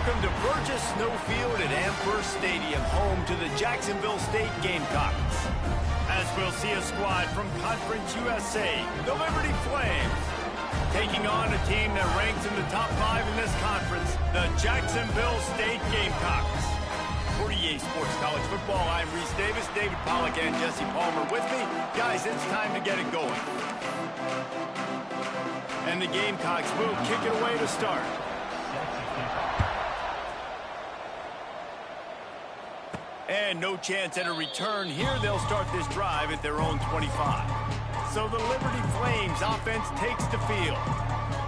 Welcome to Burgess Snow Field at Amherst Stadium, home to the Jacksonville State Gamecocks. As we'll see a squad from Conference USA, the Liberty Flames, taking on a team that ranks in the top 5 in this conference, the Jacksonville State Gamecocks. For EA Sports College Football, I'm Reese Davis, David Pollack, and Jesse Palmer with me. Guys, it's time to get it going. And the Gamecocks will kick it away to start. And no chance at a return here. They'll start this drive at their own 25. So the Liberty Flames offense takes the field.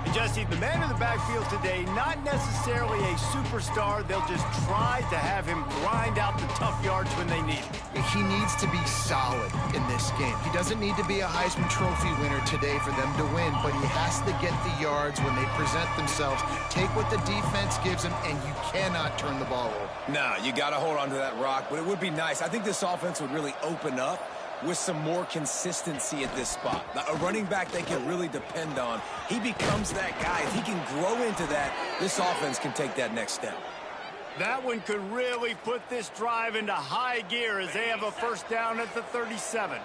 And Jesse, the man in the backfield today, not necessarily a superstar. They'll just try to have him grind out the tough yards when they need it. He needs to be solid in this game. He doesn't need to be a Heisman Trophy winner today for them to win, but he has to get the yards when they present themselves. Take what the defense gives him, and you cannot turn the ball over. No, you got to hold on to that rock, but it would be nice. I think this offense would really open up with some more consistency at this spot. Now, a running back they can really depend on. He becomes that guy. If he can grow into that, this offense can take that next step. That one could really put this drive into high gear as they have a first down at the 37.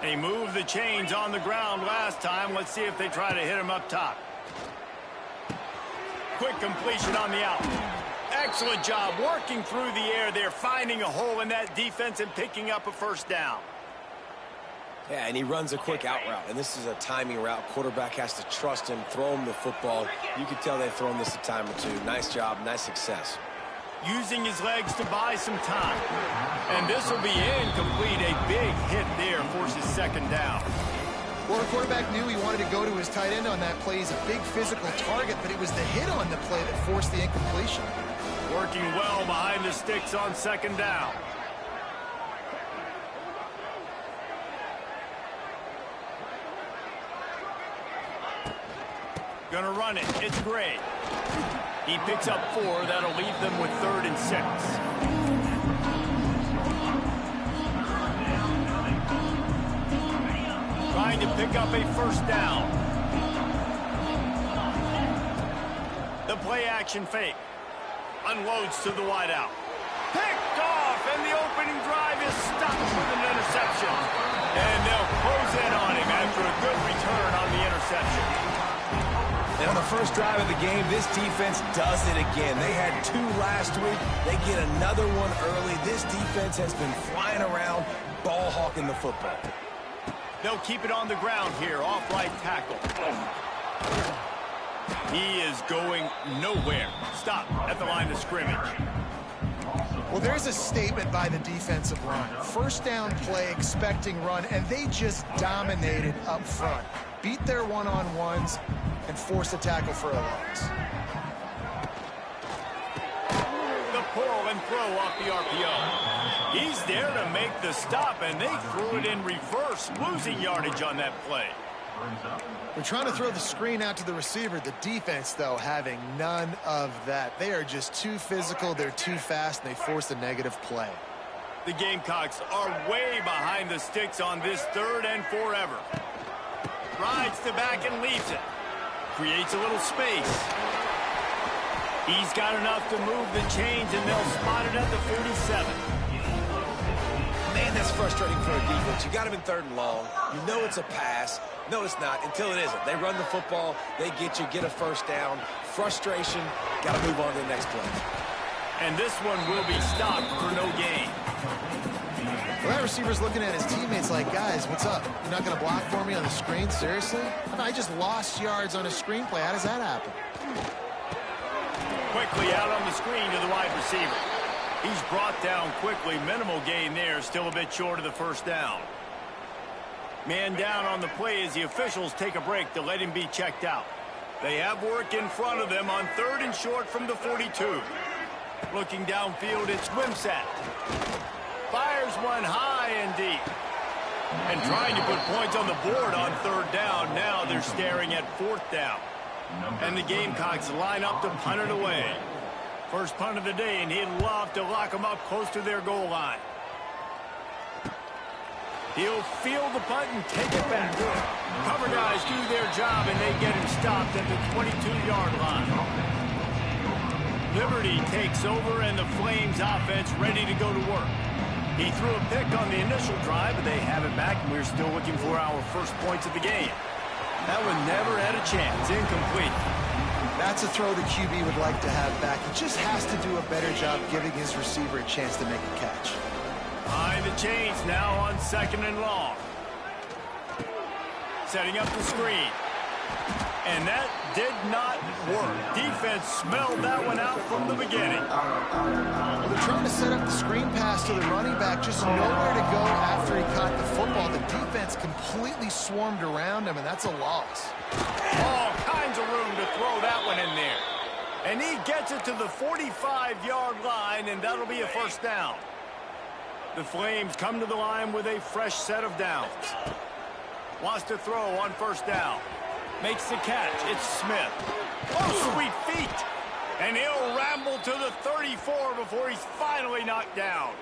They moved the chains on the ground last time. Let's see if they try to hit him up top. Quick completion on the out. Excellent job working through the air there, finding a hole in that defense and picking up a first down. Yeah, and he runs a quick out route, and this is a timing route. Quarterback has to trust him, throw him the football. You can tell they've thrown this a time or two. Nice job, nice success. Using his legs to buy some time. And this will be incomplete. A big hit there forces second down. Well, the quarterback knew he wanted to go to his tight end on that play. He's a big physical target, but it was the hit on the play that forced the incompletion. Working well behind the sticks on second down. Gonna run it. It's Gray. He picks up 4. That'll leave them with 3rd and 6. Trying to pick up a first down. The play action fake. Unloads to the wideout. Picked off, and the opening drive is stopped with an interception. And they'll close in on him after a good return on the interception. And on the first drive of the game, this defense does it again. They had 2 last week. They get another one early. This defense has been flying around, ball hawking the football. They'll keep it on the ground here, off right tackle. He is going nowhere. Stop at the line of scrimmage. Well, there's a statement by the defensive line. First down play, expecting run, and they just dominated up front. Beat their one-on-ones and forced a tackle for a loss. The pull and throw off the RPO. He's there to make the stop, and they threw it in reverse, losing yardage on that play. They're trying to throw the screen out to the receiver. The defense, though, having none of that. They are just too physical, they're too fast, and they force a negative play. The Gamecocks are way behind the sticks on this 3rd and forever. Rides the back and leaves it. Creates a little space. He's got enough to move the chains, and they'll spot it at the 47. Man, that's frustrating for a defense. You got him in 3rd and long. You know it's a pass. No, it's not until it isn't. They run the football. They get you, get a first down. Frustration. Got to move on to the next play. And this one will be stopped for no gain. Well, that receiver's looking at his teammates like, guys, what's up? You're not going to block for me on the screen? Seriously? I just lost yards on a screenplay. How does that happen? Quickly out on the screen to the wide receiver. He's brought down quickly. Minimal gain there. Still a bit short of the first down. Man down on the play as the officials take a break to let him be checked out. They have work in front of them on 3rd and short from the 42. Looking downfield, it's Wimsatt. Fires one high and deep. And trying to put points on the board on 3rd down. Now they're staring at 4th down. And the Gamecocks line up to punt it away. First punt of the day, and he'd love to lock them up close to their goal line. He'll field the punt and take it back. Cover guys do their job, and they get him stopped at the 22-yard line. Liberty takes over and the Flames offense ready to go to work. He threw a pick on the initial drive, but they have it back, and we're still looking for our first points of the game. That one never had a chance. Incomplete. That's a throw the QB would like to have back. He just has to do a better job giving his receiver a chance to make a catch. Behind the chains now on 2nd and long. Setting up the screen. And that did not work. Defense smelled that one out from the beginning. Well, they're trying to set up the screen pass to the running back, just nowhere to go after he caught the football. The defense completely swarmed around him, and that's a loss. All kinds of room to throw that one in there. And he gets it to the 45-yard line, and that'll be a first down. The Flames come to the line with a fresh set of downs. Wants to throw on first down. Makes the catch. It's Smith. Oh, sweet feet. And he'll ramble to the 34 before he's finally knocked down.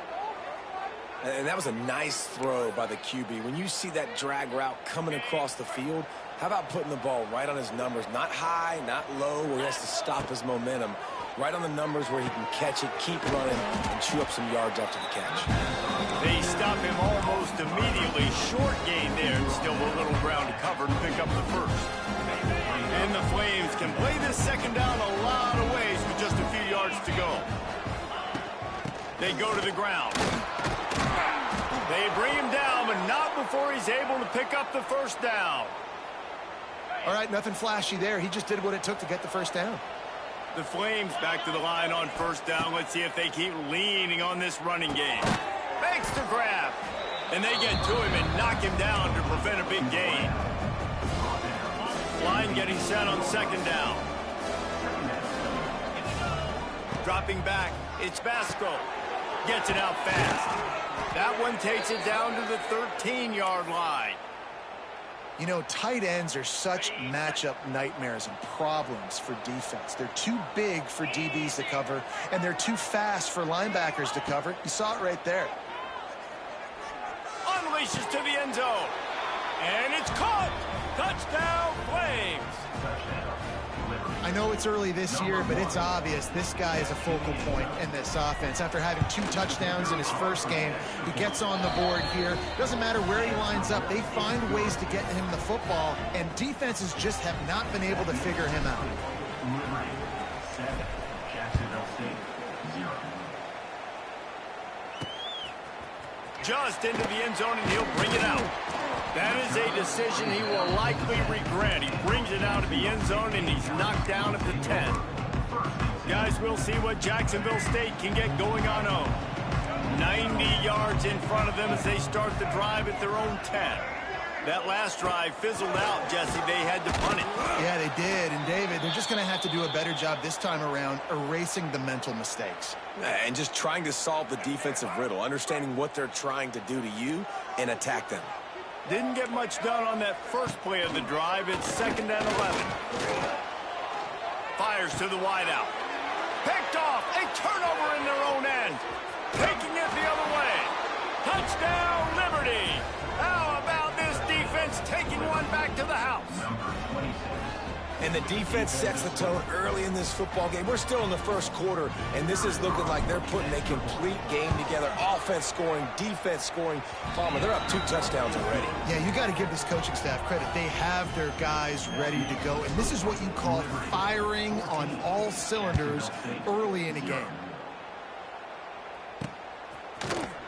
And that was a nice throw by the QB. When you see that drag route coming across the field, how about putting the ball right on his numbers? Not high, not low, where he has to stop his momentum. Right on the numbers where he can catch it, keep running, and chew up some yards after the catch. They stop him almost immediately. Short gain there, and still a little ground to cover to pick up the first. And the Flames can play this second down a lot of ways with just a few yards to go. They go to the ground. They bring him down, but not before he's able to pick up the first down. All right, nothing flashy there. He just did what it took to get the first down. The Flames back to the line on first down. Let's see if they keep leaning on this running game. Makes the grab. And they get to him and knock him down to prevent a big gain. Line getting set on second down. Dropping back, it's Basco. Gets it out fast. That one takes it down to the 13-yard line. You know, tight ends are such matchup nightmares and problems for defense. They're too big for DBs to cover, and they're too fast for linebackers to cover. You saw it right there. Unleashes to the end zone. And it's caught. Touchdown, Flames. I know it's early this year, but it's obvious this guy is a focal point in this offense. After having 2 touchdowns in his first game, he gets on the board here. Doesn't matter where he lines up, they find ways to get him the football, and defenses just have not been able to figure him out. Just into the end zone, and he'll bring it out. That is a decision he will likely regret. He brings it out of the end zone, and he's knocked down at the 10. Guys, we'll see what Jacksonville State can get going on home. 90 yards in front of them as they start the drive at their own 10. That last drive fizzled out, Jesse. They had to punt it. Yeah, they did. And, David, they're just going to have to do a better job this time around erasing the mental mistakes. And just trying to solve the defensive riddle, understanding what they're trying to do to you and attack them. Didn't get much done on that first play of the drive. It's 2nd and 11. Fires to the wideout. Picked off. A turnover in their own end. Taking it the other way. Touchdown, Liberty. How about this defense taking one back to the house? And the defense sets the tone early in this football game. We're still in the first quarter, and this is looking like they're putting a complete game together. Offense scoring, defense scoring. Palmer, they're up 2 touchdowns already. Yeah, you got to give this coaching staff credit. They have their guys ready to go, and this is what you call firing on all cylinders early in a game.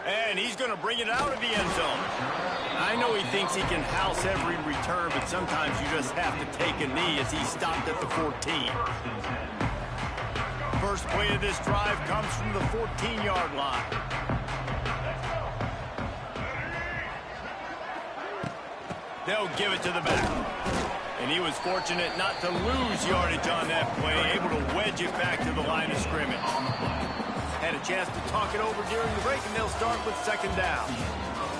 And he's going to bring it out of the end zone. I know he thinks he can house every return, but sometimes you just have to take a knee as he stopped at the 14. First play of this drive comes from the 14-yard line. They'll give it to the back. And he was fortunate not to lose yardage on that play, able to wedge it back to the line of scrimmage. Had a chance to talk it over during the break, and they'll start with 2nd down.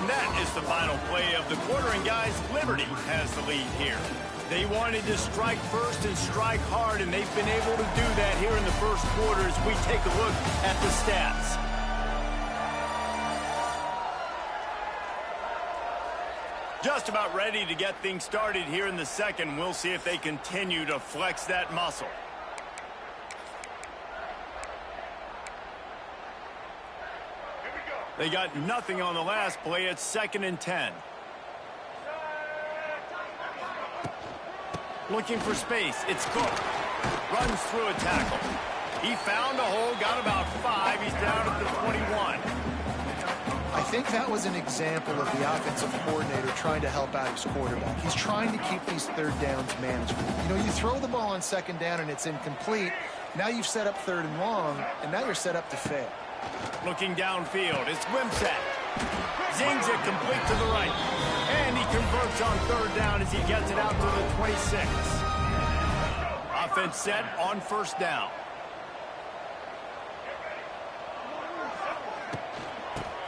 And that is the final play of the quarter, and guys, Liberty has the lead here. They wanted to strike first and strike hard, and they've been able to do that here in the first quarter as we take a look at the stats. Just about ready to get things started here in the second. We'll see if they continue to flex that muscle. They got nothing on the last play. It's 2nd and 10. Looking for space. It's Cook. Runs through a tackle. He found a hole, got about 5. He's down at the 21. I think that was an example of the offensive coordinator trying to help out his quarterback. He's trying to keep these third downs manageable. You know, you throw the ball on 2nd down and it's incomplete. Now you've set up 3rd and long, and now you're set up to fail. Looking downfield, it's Wimsatt. Zings it complete to the right. And he converts on 3rd down as he gets it out to the 26. Offense set on 1st down.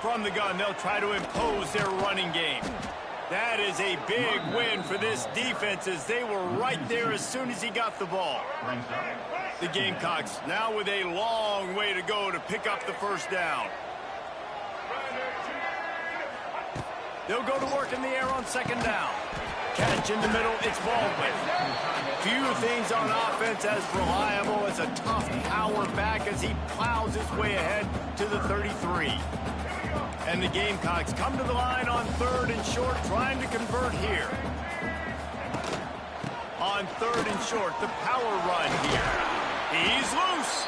From the gun, they'll try to impose their running game. That is a big win for this defense as they were right there as soon as he got the ball. The Gamecocks now with a long way to go to pick up the 1st down. They'll go to work in the air on 2nd down. Catch in the middle, it's Baldwin. Few things on offense as reliable as a tough power back as he plows his way ahead to the 33. And the Gamecocks come to the line on 3rd and short, trying to convert here. On 3rd and short, the power run here. He's loose.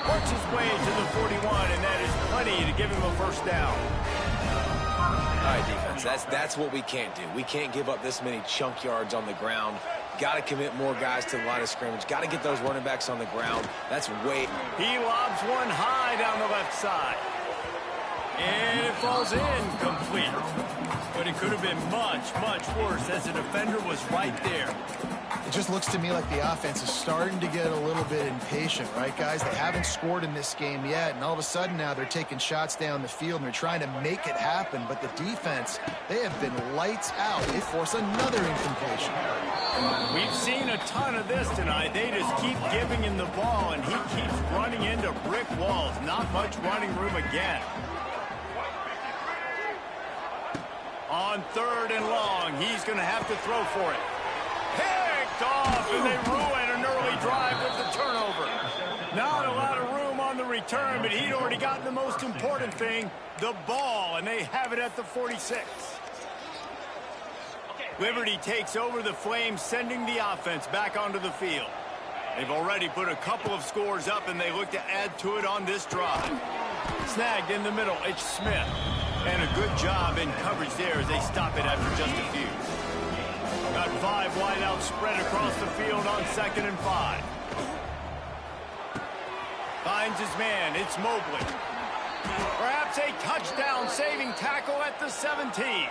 Works his way to the 41, and that is plenty to give him a 1st down. All right, defense, that's what we can't do. We can't give up this many chunk yards on the ground. Got to commit more guys to the line of scrimmage. Got to get those running backs on the ground. That's way... He lobs one high down the left side. And it falls incomplete. But it could have been much, much worse as the defender was right there. It just looks to me like the offense is starting to get a little bit impatient, right, guys? They haven't scored in this game yet, and all of a sudden now they're taking shots down the field and they're trying to make it happen. But the defense, they have been lights out. They force another incompletion. We've seen a ton of this tonight. They just keep giving him the ball, and he keeps running into brick walls. Not much running room again. On 3rd and long, he's going to have to throw for it. Picked off, and they ruin an early drive with the turnover. Not a lot of room on the return, but he'd already gotten the most important thing, the ball, and they have it at the 46. Liberty takes over the Flames, sending the offense back onto the field. They've already put a couple of scores up, and they look to add to it on this drive. Snagged in the middle, it's Smith. And a good job in coverage there as they stop it after just a few. Got 5 wideouts spread across the field on 2nd and 5. Finds his man, it's Mobley. Perhaps a touchdown-saving tackle at the 17.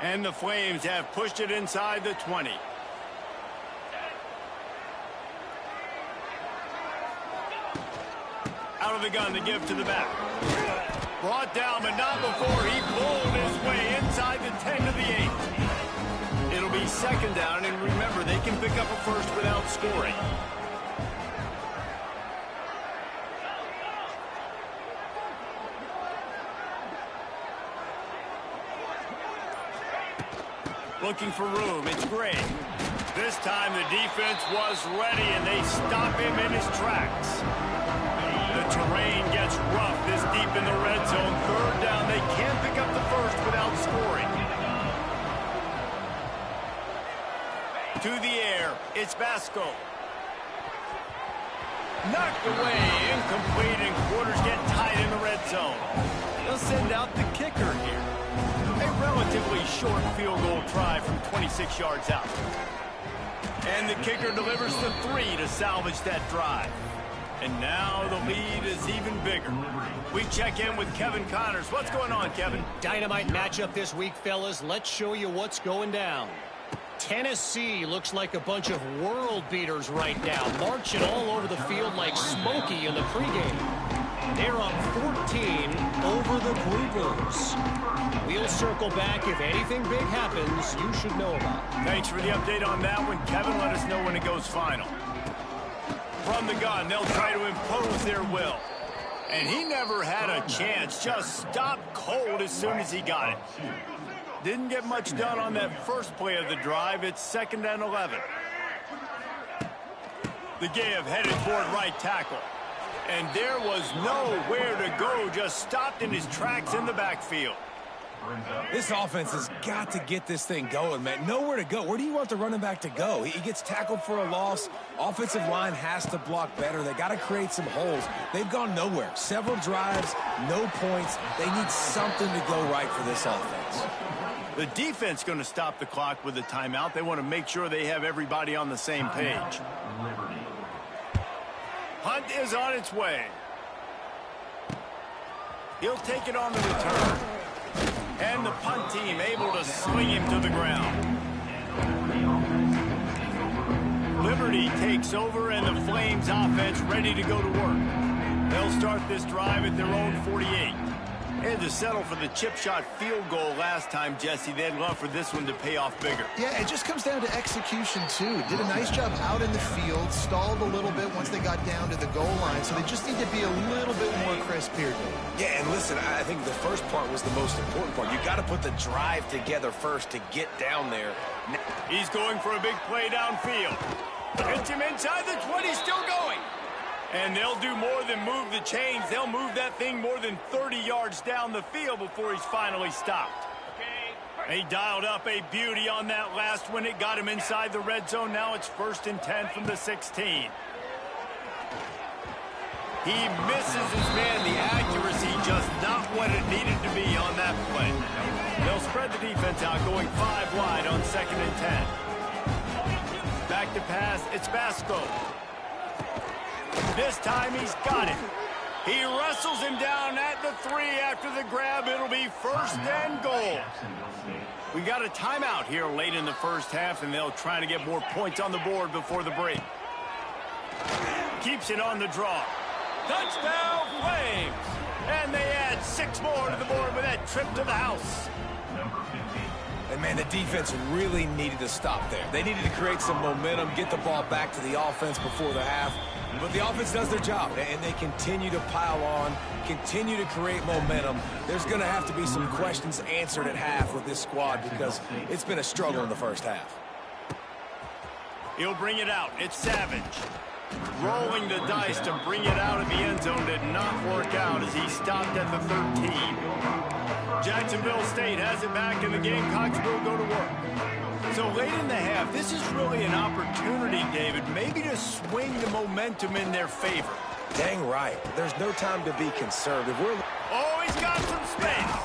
And the Flames have pushed it inside the 20. Out of the gun to give to the back. Brought down, but not before he bowled his way inside the 10 to the 8. It'll be 2nd down, and remember, they can pick up a 1st without scoring. Looking for room, it's Gray. This time the defense was ready, and they stop him in his tracks. The terrain gets rough this deep in the red zone. 3rd down, they can't pick up the 1st without scoring. To the air, it's Vasco. Knocked away, incomplete, and quarters get tight in the red zone. They'll send out the kicker here. A relatively short field goal try from 26 yards out. And the kicker delivers the 3 to salvage that drive. And now the lead is even bigger. We check in with Kevin Connors. What's going on, Kevin? Dynamite matchup this week, fellas. Let's show you what's going down. Tennessee looks like a bunch of world beaters right now, marching all over the field like Smokey in the pregame. They're up 14 over the Groupers. We'll circle back. If anything big happens, you should know about it. Thanks for the update on that one, Kevin. Let us know when it goes final. From the gun, they'll try to impose their will. And he never had a chance. Just stopped cold as soon as he got it. Didn't get much done on that first play of the drive. It's 2nd and 11. The give headed toward right tackle. And there was nowhere to go, just stopped in his tracks in the backfield. This offense has got to get this thing going, man. Nowhere to go. Where do you want the running back to go? He gets tackled for a loss. Offensive line has to block better. They got to create some holes. They've gone nowhere. Several drives, no points. They need something to go right for this offense. The defense going to stop the clock with a timeout. They want to make sure they have everybody on the same page. Punt is on its way. He'll take it on the return. And the punt team able to sling him to the ground. Liberty takes over, and the Flames offense ready to go to work. They'll start this drive at their own 48. And to settle for the chip shot field goal last time, Jesse, they'd love for this one to pay off bigger. Yeah, it just comes down to execution, too. Did a nice job out in the field, stalled a little bit once they got down to the goal line, so they just need to be a little bit more crisp here, Dave. Yeah, and listen, I think the first part was the most important part. You got to put the drive together first to get down there. He's going for a big play downfield. Hits him inside the 20, still going. And they'll do more than move the chains. They'll move that thing more than 30 yards down the field before he's finally stopped. He dialed up a beauty on that last one. It got him inside the red zone. Now it's 1st and 10 from the 16. He misses his man. The accuracy just not what it needed to be on that play. They'll spread the defense out, going 5 wide on 2nd and 10. Back to pass. It's Basco. This time he's got it. He wrestles him down at the 3 after the grab. It'll be 1st and goal. We got a timeout here late in the first half, and they'll try to get more points on the board before the break. Keeps it on the draw. Touchdown, Flames! And they add 6 more to the board with that trip to the house. And, man, the defense really needed to stop there. They needed to create some momentum, get the ball back to the offense before the half. But the offense does their job, and they continue to pile on, continue to create momentum. There's going to have to be some questions answered at half with this squad because it's been a struggle in the first half. He'll bring it out. It's Savage. Rolling the dice to bring it out of the end zone did not work out as he stopped at the 13. Jacksonville State has it back, and the Gamecocks will go to work. So late in the half, this is really an opportunity, David, maybe to swing the momentum in their favor. Dang right. There's no time to be conservative. Oh, he's got some space.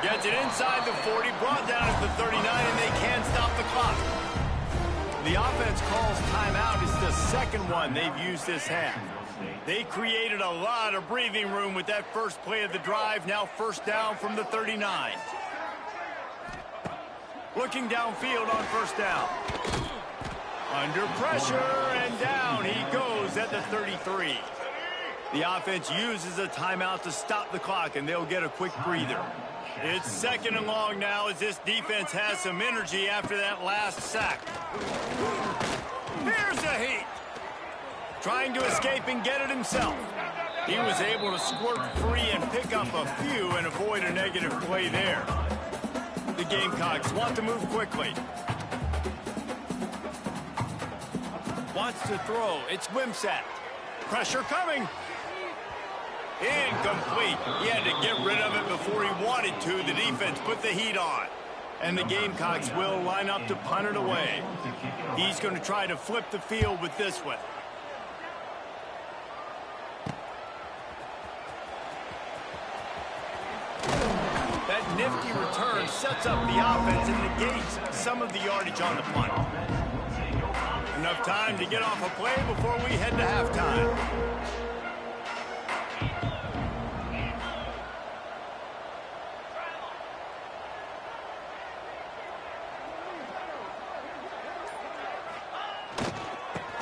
Gets it inside the 40, brought down at the 39, and they can't stop the clock. The offense calls timeout. It's the second one they've used this half. They created a lot of breathing room with that first play of the drive. Now 1st down from the 39. Looking downfield on 1st down. Under pressure, and down he goes at the 33. The offense uses a timeout to stop the clock, and they'll get a quick breather. It's 2nd and long now as this defense has some energy after that last sack. Here's a heat. Trying to escape and get it himself. He was able to squirt free and pick up a few and avoid a negative play there. The Gamecocks want to move quickly. Wants to throw. It's Wimsatt. Pressure coming. Incomplete. He had to get rid of it before he wanted to. The defense put the heat on. And the Gamecocks will line up to punt it away. He's going to try to flip the field with this one. That nifty return sets up the offense and negates some of the yardage on the punt. Enough time to get off a play before we head to halftime.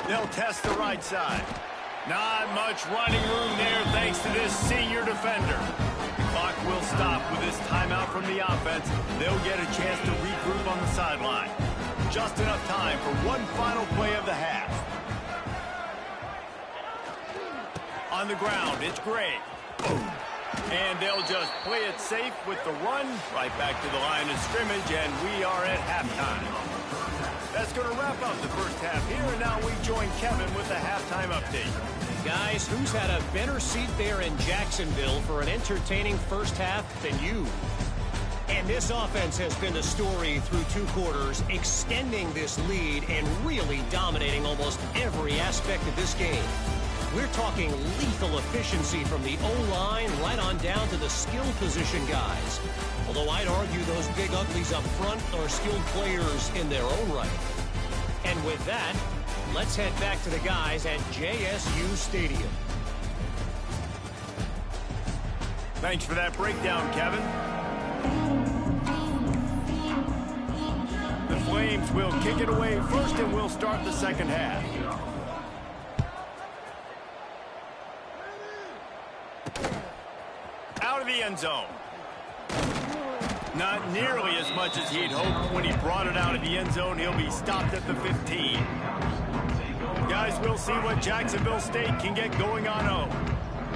They'll test the right side. Not much running room there thanks to this senior defender. Clock will stop with this timeout from the offense. They'll get a chance to regroup on the sideline. Just enough time for one final play of the half. On the ground, it's Gray. And they'll just play it safe with the run right back to the line of scrimmage, and we are at halftime. That's going to wrap up the first half here, and now we join Kevin with the halftime update. Guys, who's had a better seat there in Jacksonville for an entertaining first half than you? And this offense has been the story through 2 quarters, extending this lead and really dominating almost every aspect of this game. We're talking lethal efficiency from the O-line right on down to the skill position guys. Although I'd argue those big uglies up front are skilled players in their own right. And with that, let's head back to the guys at JSU Stadium. Thanks for that breakdown, Kevin. The Flames will kick it away first, and we'll start the second half. Out of the end zone. Not nearly as much as he'd hoped when he brought it out of the end zone. He'll be stopped at the 15. Guys, we'll see what Jacksonville State can get going on O.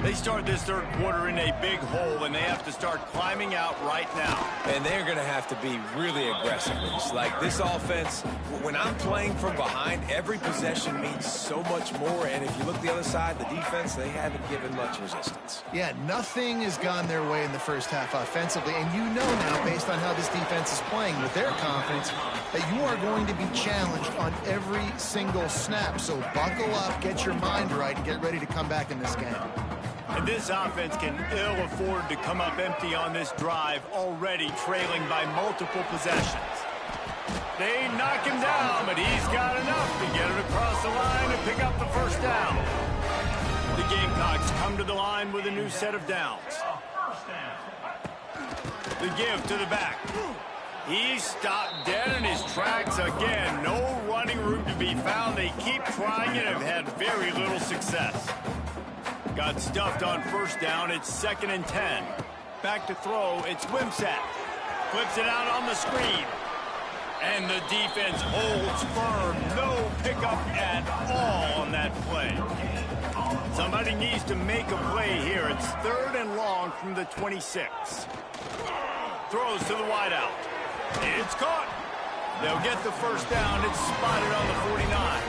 They start this third quarter in a big hole, and they have to start climbing out right now. And they're going to have to be really aggressive. Like this offense, when I'm playing from behind, every possession means so much more. And if you look the other side, the defense, they haven't given much resistance. Yeah, nothing has gone their way in the first half offensively. And you know now, based on how this defense is playing with their confidence, that you are going to be challenged on every single snap. So buckle up, get your mind right, and get ready to come back in this game. And this offense can ill afford to come up empty on this drive, already trailing by multiple possessions. They knock him down, but he's got enough to get it across the line and pick up the first down. The Gamecocks come to the line with a new set of downs. The give to the back. He's stopped dead in his tracks again. No running room to be found. They keep trying it and have had very little success. Got stuffed on first down. It's 2nd and 10. Back to throw. It's Wimsatt. Flips it out on the screen. And the defense holds firm. No pickup at all on that play. Somebody needs to make a play here. It's 3rd and long from the 26. Throws to the wideout. It's caught. They'll get the first down. It's spotted on the 49.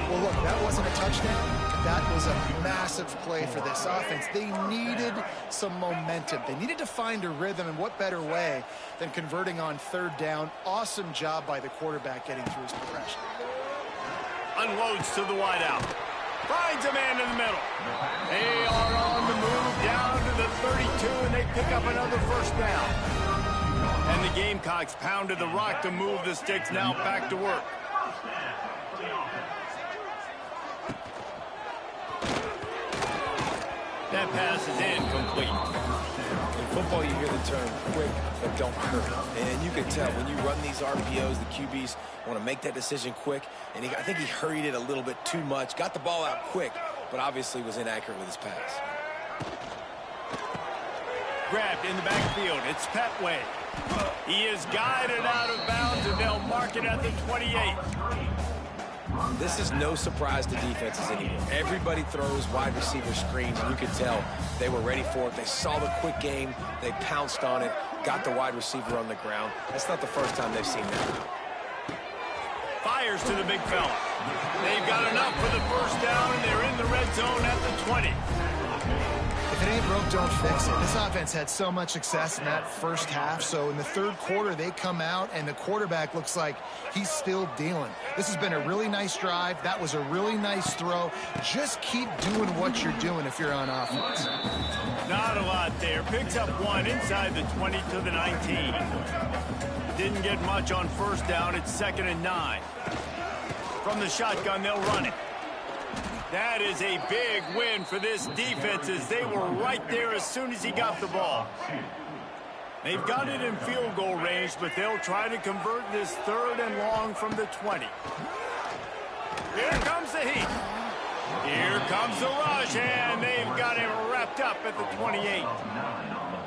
Well, look, that wasn't a touchdown. That was a massive play for this offense. They needed some momentum. They needed to find a rhythm, and what better way than converting on 3rd down. Awesome job by the quarterback getting through his progression. Unloads to the wideout. Finds a man in the middle. They are on the move down to the 32, and they pick up another first down. And the Gamecocks pounded the rock to move the sticks. Now back to work. That pass is incomplete. In football, you hear the term quick, but don't hurt. And you can tell when you run these RPOs, the QBs want to make that decision quick. And I think he hurried it a little bit too much. Got the ball out quick, but obviously was inaccurate with his pass. Grabbed in the backfield. It's Petway. He is guided out of bounds, and they'll mark it at the 28. This is no surprise to defenses anymore. Everybody throws wide receiver screens, and you can tell they were ready for it. They saw the quick game. They pounced on it, got the wide receiver on the ground. That's not the first time they've seen that. Fires to the big fella. They've got enough for the first down, and they're in the red zone at the 20. If it ain't broke, don't fix it. This offense had so much success in that first half, so in the third quarter, they come out, and the quarterback looks like he's still dealing. This has been a really nice drive. That was a really nice throw. Just keep doing what you're doing if you're on offense. Not a lot there. Picks up one inside the 20 to the 19. Didn't get much on first down. It's 2nd and 9. From the shotgun, they'll run it. That is a big win for this defense, as they were right there as soon as he got the ball. They've got it in field goal range, but they'll try to convert this 3rd and long from the 20. Here comes the heat. Here comes the rush, and they've got him wrapped up at the 28.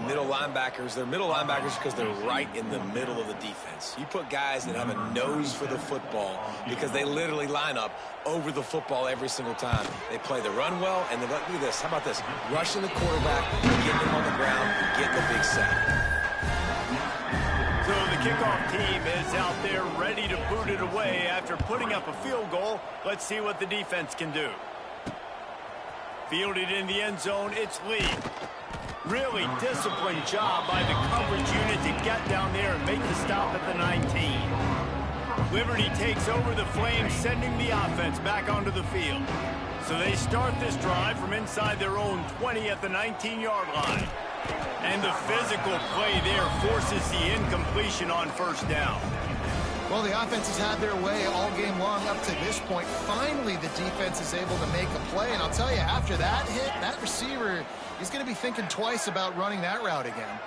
Middle linebackers, they're middle linebackers because they're right in the middle of the defense. You put guys that have a nose for the football because they literally line up over the football every single time. They play the run well, and they look at this. How about this? Rushing the quarterback, getting him on the ground, getting the big sack. So the kickoff team is out there ready to boot it away after putting up a field goal. Let's see what the defense can do. Fielded in the end zone, it's Lee. Really disciplined job by the coverage unit to get down there and make the stop at the 19. Liberty takes over the Flames, sending the offense back onto the field. So they start this drive from inside their own 20 at the 19-yard line. And the physical play there forces the incompletion on first down. Well, the offense has had their way all game long up to this point. Finally, the defense is able to make a play. And I'll tell you, after that hit, that receiver is going to be thinking twice about running that route again.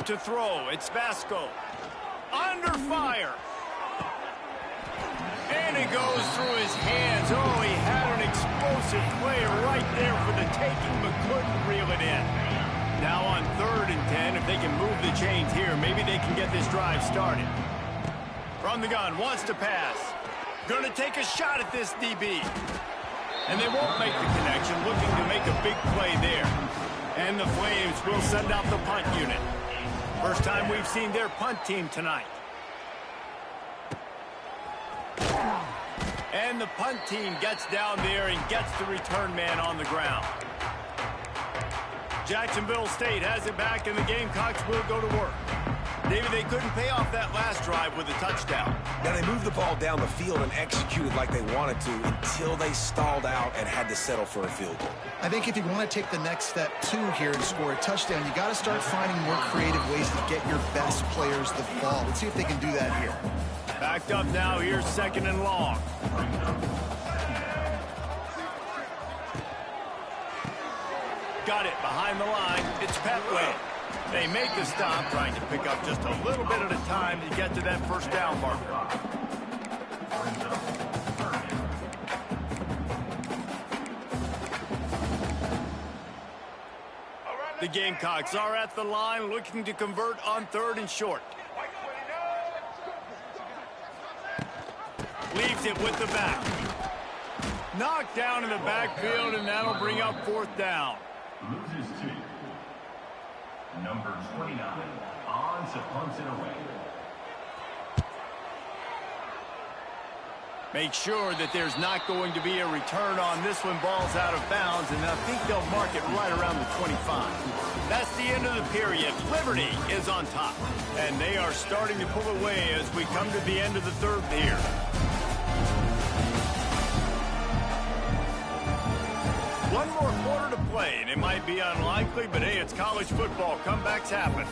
To throw, it's Vasco. Under fire. And it goes through his hands. Oh, he had an explosive play right there for the taking, but couldn't reel it in. Now on 3rd and 10, if they can move the chains here, maybe they can get this drive started. From the gun, wants to pass. Going to take a shot at this DB. And they won't make the connection, looking to make a big play there. And the Flames will send out the punt unit. First time we've seen their punt team tonight. And the punt team gets down there and gets the return man on the ground. Jacksonville State has it back, and the Gamecocks will go to work. David, they couldn't pay off that last drive with a touchdown. Now, they moved the ball down the field and executed like they wanted to until they stalled out and had to settle for a field goal. I think if you want to take the next step, too, here and score a touchdown, you got to start finding more creative ways to get your best players the ball. Let's see if they can do that here. Backed up now, here's 2nd and long. Got it behind the line. It's Petway. They make the stop, trying to pick up just a little bit at a time to get to that first down marker. The Gamecocks are at the line looking to convert on 3rd and short. Leaves it with the back. Knocked down in the backfield, and that'll bring up 4th down. Loses 2. Number 29 on to punts it away. Make sure that there's not going to be a return on this one. Ball's out of bounds, and I think they'll mark it right around the 25. That's the end of the period. Liberty is on top, and they are starting to pull away as we come to the end of the 3rd here. One more quarter to play, and it might be unlikely, but hey, it's college football. Comebacks happen.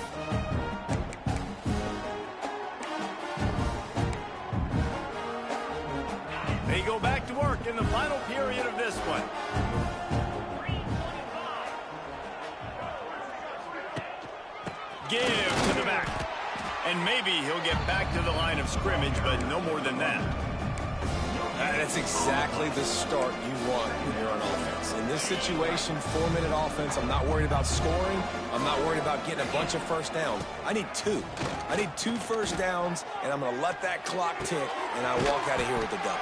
They go back to work in the final period of this one. Give to the back. And maybe he'll get back to the line of scrimmage, but no more than that. That's exactly the start you want when you're on offense. In this situation, 4-minute offense, I'm not worried about scoring. I'm not worried about getting a bunch of first downs. I need 2. I need 2 first downs, and I'm going to let that clock tick, and I walk out of here with the W.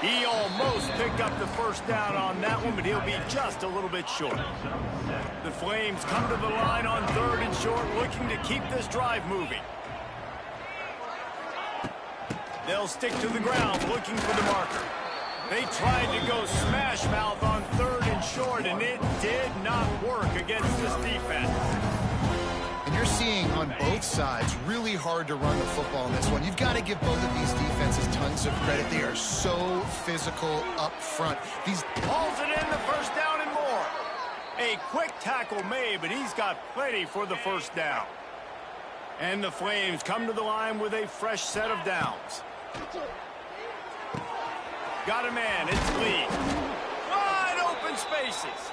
He almost picked up the first down on that one, but he'll be just a little bit short. The Flames come to the line on 3rd and short, looking to keep this drive moving. They'll stick to the ground, looking for the marker. They tried to go smash mouth on 3rd and short, and it did not work against this defense. And you're seeing on both sides really hard to run the football in this one. You've got to give both of these defenses tons of credit. They are so physical up front. These hauls it in, the first down and more. A quick tackle made, but he's got plenty for the first down. And the Flames come to the line with a fresh set of downs. Got a man, it's Lee. Wide open spaces.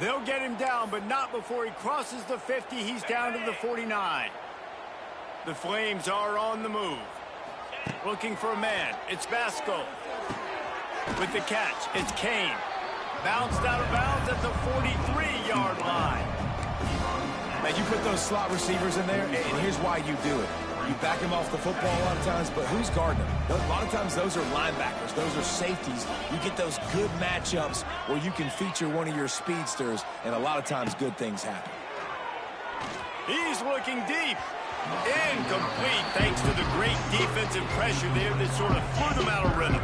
They'll get him down, but not before he crosses the 50. He's down to the 49. The Flames are on the move. Looking for a man. It's Vasco. With the catch, it's Kane. Bounced out of bounds at the 43-yard line. Now, you put those slot receivers in there, and here's why you do it. You back them off the football a lot of times, but who's guarding them? A lot of times those are linebackers. Those are safeties. You get those good matchups where you can feature one of your speedsters, and a lot of times good things happen. He's looking deep. Incomplete thanks to the great defensive pressure there that sort of threw them out of rhythm.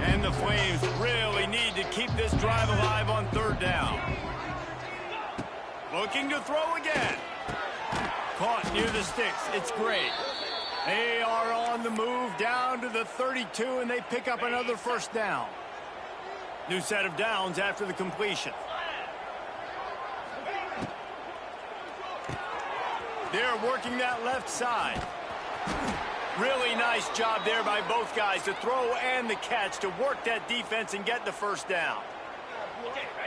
And the Flames really need to keep this drive alive on third down. Looking to throw again. Caught near the sticks. It's great. They are on the move down to the 32, and they pick up another first down. New set of downs after the completion. They're working that left side. Really nice job there by both guys to throw and the catch to work that defense and get the first down.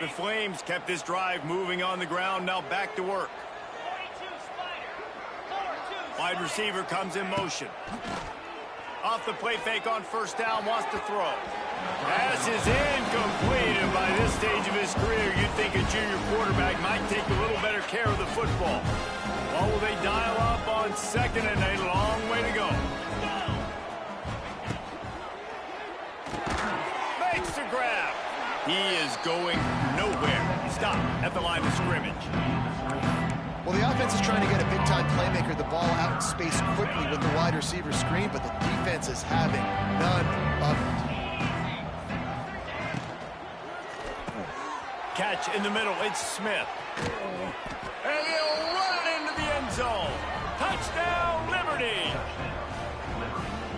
The Flames kept this drive moving on the ground, now back to work. Wide receiver comes in motion. Off the play fake on first down, wants to throw. Pass is incomplete, and by this stage of his career, you'd think a junior quarterback might take a little better care of the football. Well, will they dial up on second and a long way to go? Makes the grab. He is going nowhere. Stop at the line of scrimmage. Well, the offense is trying to get a big-time playmaker the ball out in space quickly with the wide receiver screen, but the defense is having none of it. Catch in the middle. It's Smith. And he'll run it into the end zone. Touchdown, Liberty.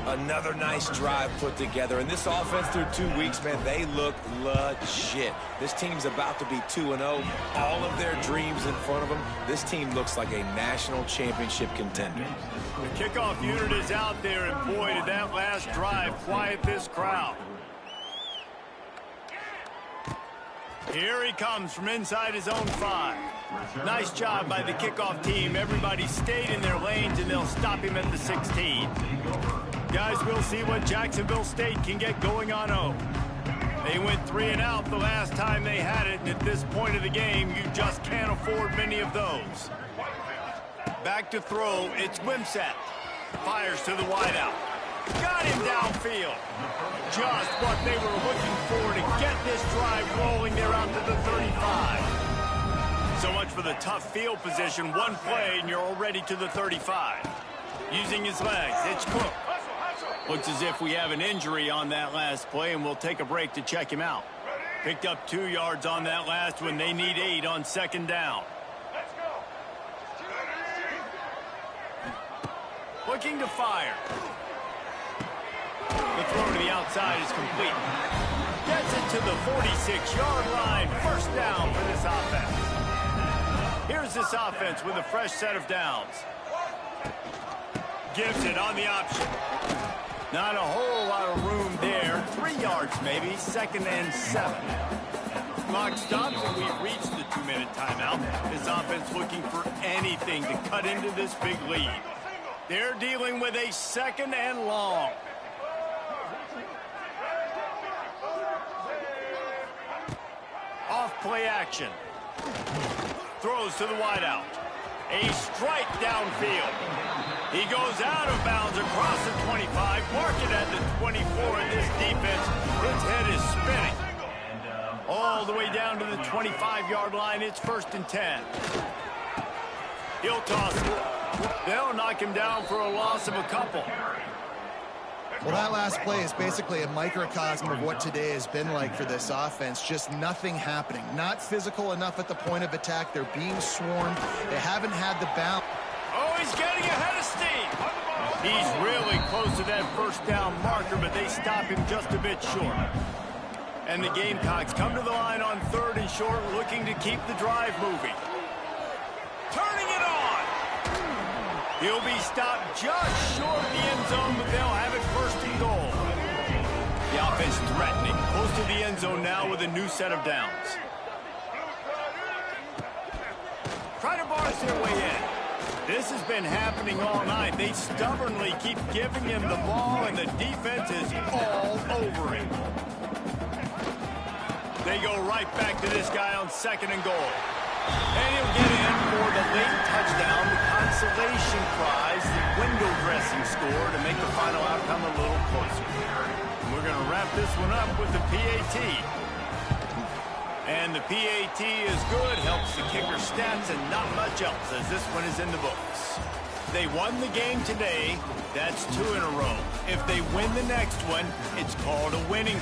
Another nice drive put together. And this offense through 2 weeks, man, they look legit. This team's about to be 2-0. All of their dreams in front of them. This team looks like a national championship contender. The kickoff unit is out there, and boy, did that last drive quiet this crowd. Here he comes from inside his own 5. Nice job by the kickoff team. Everybody stayed in their lanes, and they'll stop him at the 16. Guys, we'll see what Jacksonville State can get going on 0. They went 3 and out the last time they had it, and at this point of the game, you just can't afford many of those. Back to throw, it's Wimsatt. Fires to the wideout. Got him downfield. Just what they were looking for to get this drive rolling there out to the 35. So much for the tough field position. One play, and you're already to the 35. Using his legs, it's Cook. Looks as if we have an injury on that last play, and we'll take a break to check him out. Picked up 2 yards on that last one. They need 8 on second down. Looking to fire. The throw to the outside is complete. Gets it to the 46-yard line. First down for this offense. Here's this offense with a fresh set of downs. Gives it on the option. Not a whole lot of room there. 3 yards maybe. Second and 7. Clock stops, and we've reached the 2-minute timeout. This offense looking for anything to cut into this big lead. They're dealing with a second and long. Off play action. Throws to the wideout. A strike downfield. He goes out of bounds across the 25. Mark it at the 24. And this defense, its head is spinning. All the way down to the 25-yard line. It's first and 10. He'll toss it. They'll knock him down for a loss of a couple. Well, that last play is basically a microcosm of what today has been like for this offense. Just nothing happening. Not physical enough at the point of attack. They're being swarmed. They haven't had the balance. Oh, he's getting ahead of steam. He's really close to that first down marker, but they stop him just a bit short. And the Gamecocks come to the line on third and short, looking to keep the drive moving. Turning it on. He'll be stopped just short of the end zone, but they'll have it first and goal. The offense threatening. Close to the end zone now with a new set of downs. Try to bars their way in. This has been happening all night. They stubbornly keep giving him the ball, and the defense is all over him. They go right back to this guy on second and goal. And he'll get in for the late touchdown, the consolation prize, the window dressing score to make the final outcome a little closer. And we're going to wrap this one up with the PAT. And the PAT is good, helps the kicker stats and not much else as this one is in the books. They won the game today. That's 2 in a row. If they win the next one, it's called a winning